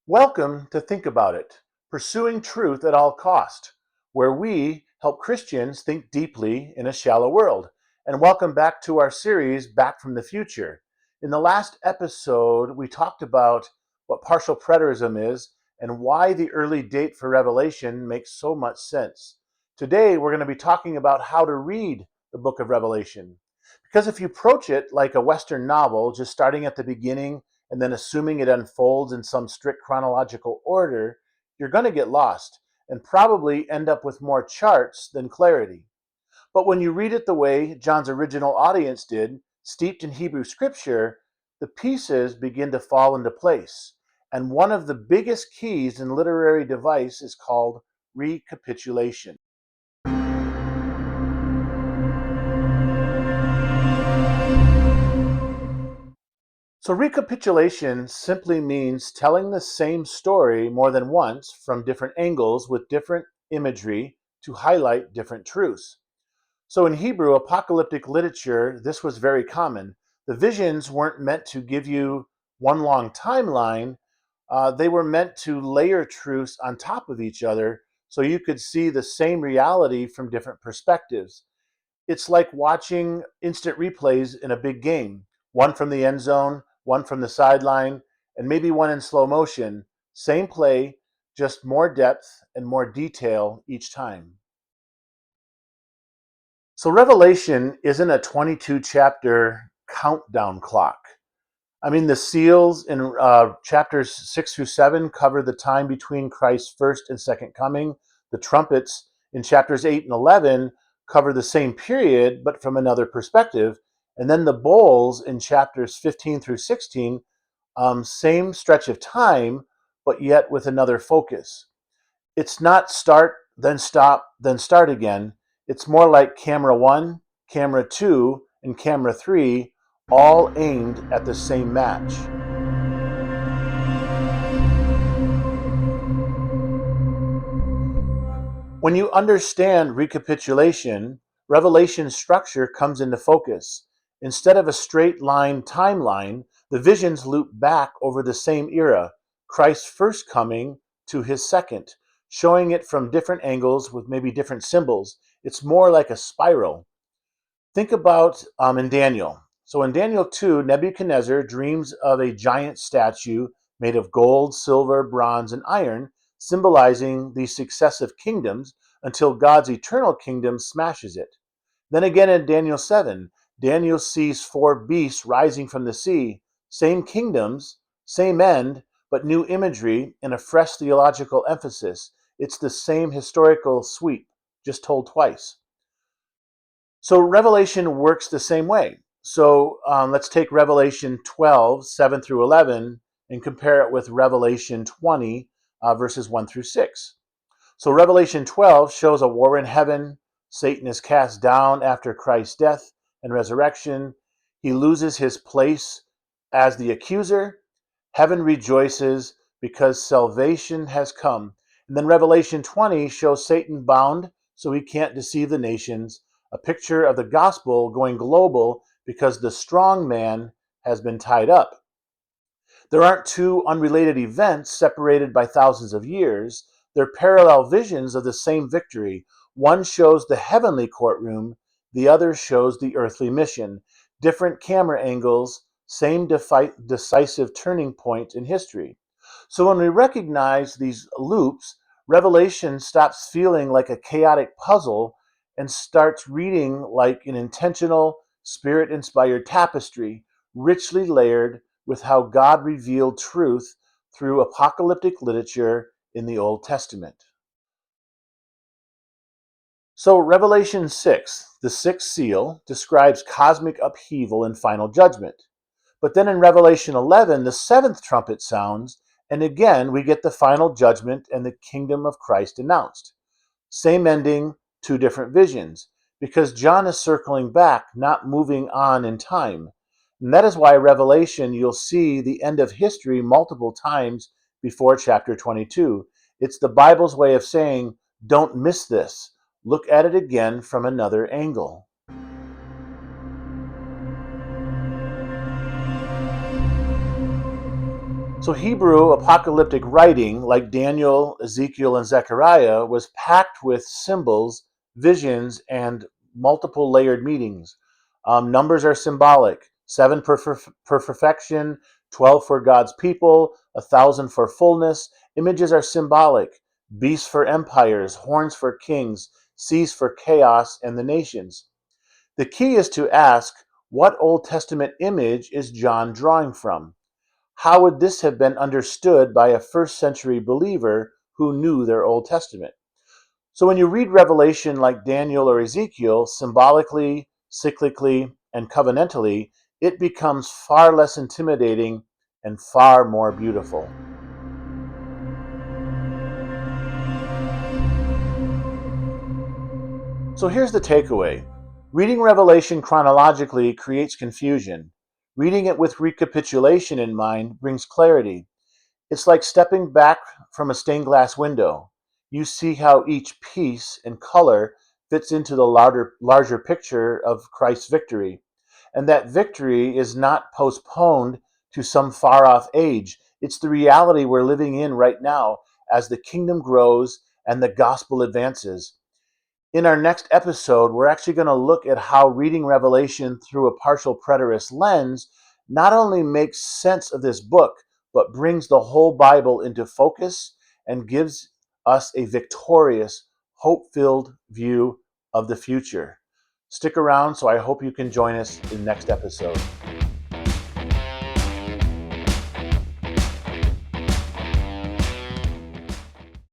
Welcome to Think About It, Pursuing Truth at All Cost, where we help Christians think deeply in a shallow world. And welcome back to our series, Back from the Future. In the last episode, we talked about what partial preterism is and why the early date for Revelation makes so much sense. Today, we're going to be talking about how to read the book of Revelation. Because if you approach it like a Western novel, just starting at the beginning and then assuming it unfolds in some strict chronological order, you're going to get lost and probably end up with more charts than clarity. But when you read it the way John's original audience did, steeped in Hebrew scripture, the pieces begin to fall into place. And one of the biggest keys in literary device is called recapitulation. So, recapitulation simply means telling the same story more than once from different angles with different imagery to highlight different truths. So, in Hebrew apocalyptic literature, this was very common. The visions weren't meant to give you one long timeline, they were meant to layer truths on top of each other so you could see the same reality from different perspectives. It's like watching instant replays in a big game, one from the end zone, one from the sideline, and maybe one in slow motion. Same play, just more depth and more detail each time. So, Revelation isn't a 22 chapter countdown clock. I mean, the seals in chapters 6 through 7 cover the time between Christ's first and second coming. The trumpets in chapters 8 and 11 cover the same period, but from another perspective. And then the bowls in chapters 15 through 16, same stretch of time, but yet with another focus. It's not start, then stop, then start again. It's more like camera one, camera two, and camera three, all aimed at the same match. When you understand recapitulation, Revelation structure comes into focus. Instead of a straight line timeline, the visions loop back over the same era, Christ's first coming to his second, showing it from different angles with maybe different symbols. It's more like a spiral. Think about in Daniel. So in Daniel 2, Nebuchadnezzar dreams of a giant statue made of gold, silver, bronze, and iron, symbolizing the successive kingdoms until God's eternal kingdom smashes it. Then again in Daniel 7, Daniel sees four beasts rising from the sea, same kingdoms, same end, but new imagery and a fresh theological emphasis. It's the same historical sweep, just told twice. So Revelation works the same way. So let's take Revelation 12, 7 through 11, and compare it with Revelation 20, verses 1 through 6. So Revelation 12 shows a war in heaven. Satan is cast down after Christ's death and resurrection. He loses his place as the accuser. Heaven rejoices because salvation has come. And then Revelation 20 shows Satan bound so he can't deceive the nations, a picture of the gospel going global because the strong man has been tied up. There aren't two unrelated events separated by thousands of years. They're parallel visions of the same victory. One shows the heavenly courtroom, the other shows the earthly mission. Different camera angles, same decisive turning point in history. So when we recognize these loops, Revelation stops feeling like a chaotic puzzle and starts reading like an intentional, spirit inspired tapestry, richly layered with how God revealed truth through apocalyptic literature in the Old Testament. So, Revelation 6, the sixth seal, describes cosmic upheaval and final judgment. But then in Revelation 11, the seventh trumpet sounds, and again we get the final judgment and the kingdom of Christ announced. Same ending, two different visions, because John is circling back, not moving on in time. And that is why Revelation, you'll see the end of history multiple times before chapter 22. It's the Bible's way of saying, don't miss this. Look at it again from another angle. So Hebrew apocalyptic writing, like Daniel, Ezekiel, and Zechariah, was packed with symbols, visions, and multiple layered meanings. Numbers are symbolic: seven for perfection, 12 for God's people, 1,000 for fullness. Images are symbolic: beasts for empires, horns for kings, seas for chaos and the nations. The key is to ask, what Old Testament image is John drawing from? How would this have been understood by a first century believer who knew their Old Testament? So when you read Revelation like Daniel or Ezekiel, symbolically, cyclically, and covenantally, it becomes far less intimidating and far more beautiful. So here's the takeaway. Reading Revelation chronologically creates confusion. Reading it with recapitulation in mind brings clarity. It's like stepping back from a stained glass window. You see how each piece and color fits into the larger picture of Christ's victory. And that victory is not postponed to some far off age. It's the reality we're living in right now as the kingdom grows and the gospel advances. In our next episode, we're actually going to look at how reading Revelation through a partial preterist lens not only makes sense of this book, but brings the whole Bible into focus and gives us a victorious, hope-filled view of the future. Stick around, so I hope you can join us in the next episode.